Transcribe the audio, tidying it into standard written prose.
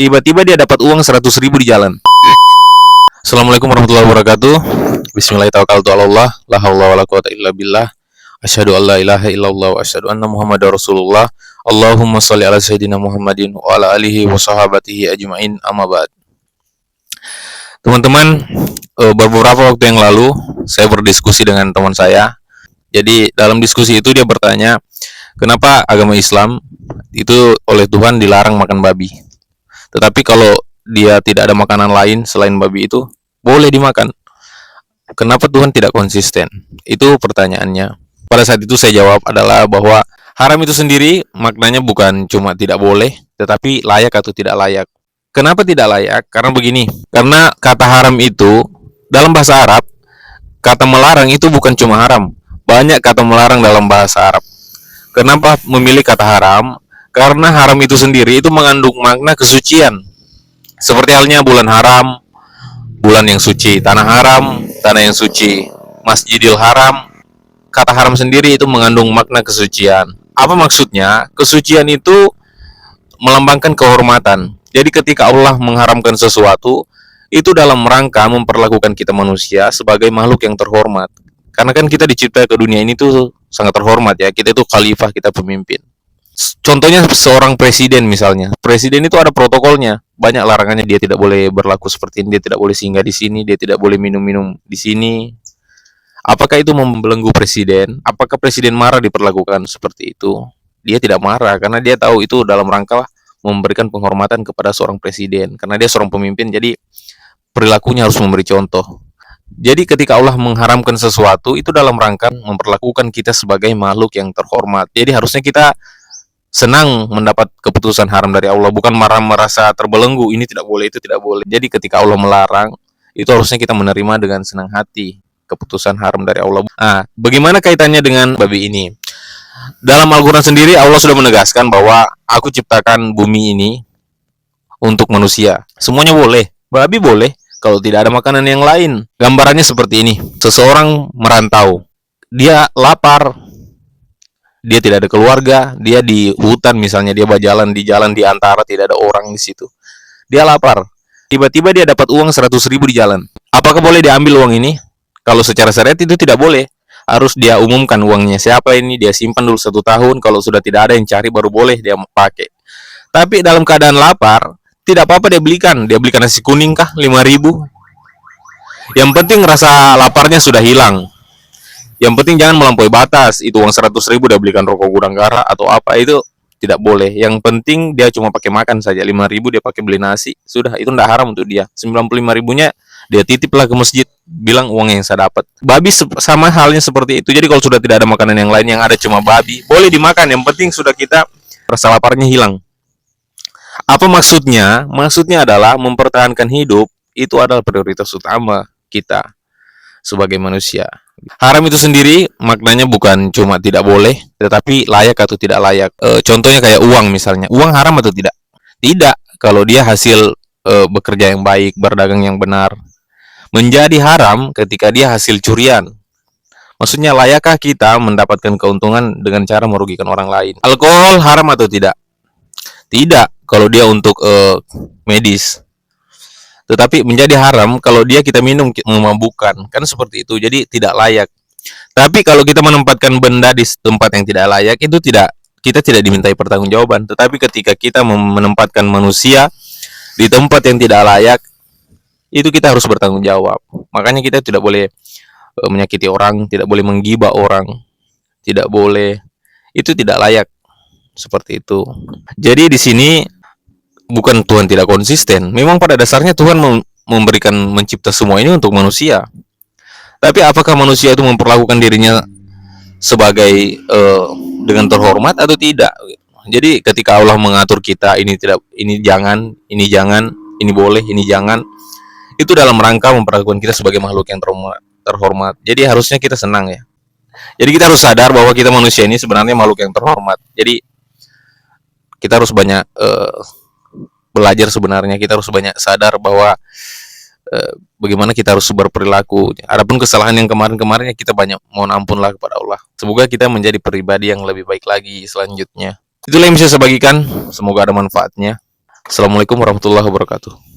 Tiba-tiba dia dapat uang 100.000 di jalan. Assalamualaikum warahmatullahi wabarakatuh. Bismillahirrahmanirrahim. La haula wala quwata illa billah. Asyhadu an la ilaha illallah wa asyhadu anna Muhammadar Rasulullah. Allahumma shalli ala sayyidina Muhammadin wa ala alihi wa sahabatihi ajmain. Amma ba'd. Teman-teman, beberapa waktu yang lalu saya berdiskusi dengan teman saya. Jadi dalam diskusi itu dia bertanya, kenapa agama Islam itu oleh Tuhan dilarang makan babi? Tetapi kalau dia tidak ada makanan lain selain babi itu boleh dimakan. Kenapa Tuhan tidak konsisten? Itu pertanyaannya. Pada saat itu saya jawab adalah bahwa haram itu sendiri maknanya bukan cuma tidak boleh, tetapi layak atau tidak layak. Kenapa tidak layak? Karena begini. Karena kata haram itu dalam bahasa Arab, kata melarang itu bukan cuma haram. Banyak kata melarang dalam bahasa Arab. Kenapa memilih kata haram? Karena haram itu sendiri itu mengandung makna kesucian. Seperti halnya bulan haram, bulan yang suci, tanah haram, tanah yang suci, Masjidil Haram. Kata haram sendiri itu mengandung makna kesucian. Apa maksudnya? Kesucian itu melambangkan kehormatan. Jadi ketika Allah mengharamkan sesuatu, itu dalam rangka memperlakukan kita manusia sebagai makhluk yang terhormat. Karena kan kita dicipta ke dunia ini tuh sangat terhormat ya. Kita itu khalifah, kita pemimpin. Contohnya seorang presiden misalnya. Presiden itu ada protokolnya. Banyak larangannya, dia tidak boleh berlaku seperti ini, dia tidak boleh singgah di sini, dia tidak boleh minum-minum di sini. Apakah itu membelenggu presiden? Apakah presiden marah diperlakukan seperti itu? Dia tidak marah karena dia tahu itu dalam rangka memberikan penghormatan kepada seorang presiden. Karena dia seorang pemimpin, jadi perilakunya harus memberi contoh. Jadi ketika Allah mengharamkan sesuatu, itu dalam rangka memperlakukan kita sebagai makhluk yang terhormat. Jadi harusnya kita senang mendapat keputusan haram dari Allah, bukan marah merasa terbelenggu, ini tidak boleh, itu tidak boleh. Jadi ketika Allah melarang, itu harusnya kita menerima dengan senang hati keputusan haram dari Allah. Nah, bagaimana kaitannya dengan babi ini? Dalam Al-Quran sendiri Allah sudah menegaskan bahwa aku ciptakan bumi ini untuk manusia. Semuanya boleh. Babi boleh kalau tidak ada makanan yang lain. Gambarannya seperti ini. Seseorang merantau. Dia lapar. Dia tidak ada keluarga. Dia di hutan misalnya. Dia berjalan di jalan di antara tidak ada orang di situ. Dia lapar. Tiba-tiba dia dapat uang 100.000 di jalan. Apakah boleh diambil uang ini? Kalau secara syariat itu tidak boleh. Harus dia umumkan uangnya siapa ini, dia simpan dulu 1 tahun. Kalau sudah tidak ada yang cari baru boleh dia pakai. Tapi dalam keadaan lapar, tidak apa-apa dia belikan. Dia belikan nasi kuning kah 5.000. Yang penting rasa laparnya sudah hilang. Yang penting jangan melampaui batas. Itu uang 100.000 dia belikan rokok gudang garam atau apa, itu tidak boleh. Yang penting dia cuma pakai makan saja. 5.000 dia pakai beli nasi. Sudah, itu tidak haram untuk dia. 95.000-nya dia titiplah ke masjid, bilang uang yang saya dapat. Babi sama halnya seperti itu. Jadi kalau sudah tidak ada makanan yang lain, yang ada cuma babi, boleh dimakan. Yang penting sudah kita rasa laparnya hilang. Apa maksudnya? Maksudnya adalah mempertahankan hidup itu adalah prioritas utama kita sebagai manusia. Haram itu sendiri maknanya bukan cuma tidak boleh, tetapi layak atau tidak layak. Contohnya kayak uang misalnya. Uang haram atau tidak? Tidak. Kalau dia hasil bekerja yang baik, berdagang yang benar. Menjadi haram ketika dia hasil curian. Maksudnya layakkah kita mendapatkan keuntungan dengan cara merugikan orang lain? Alkohol haram atau tidak? Tidak kalau dia untuk medis. Tetapi menjadi haram kalau dia kita minum memabukkan. Kan seperti itu. Jadi tidak layak. Tapi kalau kita menempatkan benda di tempat yang tidak layak, itu kita tidak dimintai pertanggungjawaban. Tetapi ketika kita menempatkan manusia di tempat yang tidak layak, itu kita harus bertanggung jawab. Makanya kita tidak boleh menyakiti orang, tidak boleh menggibah orang, tidak boleh, itu tidak layak. Seperti itu. Jadi di sini bukan Tuhan tidak konsisten. Memang pada dasarnya Tuhan memberikan mencipta semua ini untuk manusia. Tapi apakah manusia itu memperlakukan dirinya sebagai dengan terhormat atau tidak? Jadi ketika Allah mengatur kita, ini tidak, ini jangan, ini boleh, ini jangan, itu dalam rangka memperlakukan kita sebagai makhluk yang terhormat. Jadi harusnya kita senang ya. Jadi kita harus sadar bahwa kita manusia ini sebenarnya makhluk yang terhormat. Jadi kita harus banyak belajar sebenarnya. Kita harus banyak sadar bahwa bagaimana kita harus berperilaku. Adapun kesalahan yang kemarin-kemarin, kita banyak mohon ampunlah kepada Allah. Semoga kita menjadi pribadi yang lebih baik lagi selanjutnya. Itulah yang bisa saya bagikan. Semoga ada manfaatnya. Assalamualaikum warahmatullahi wabarakatuh.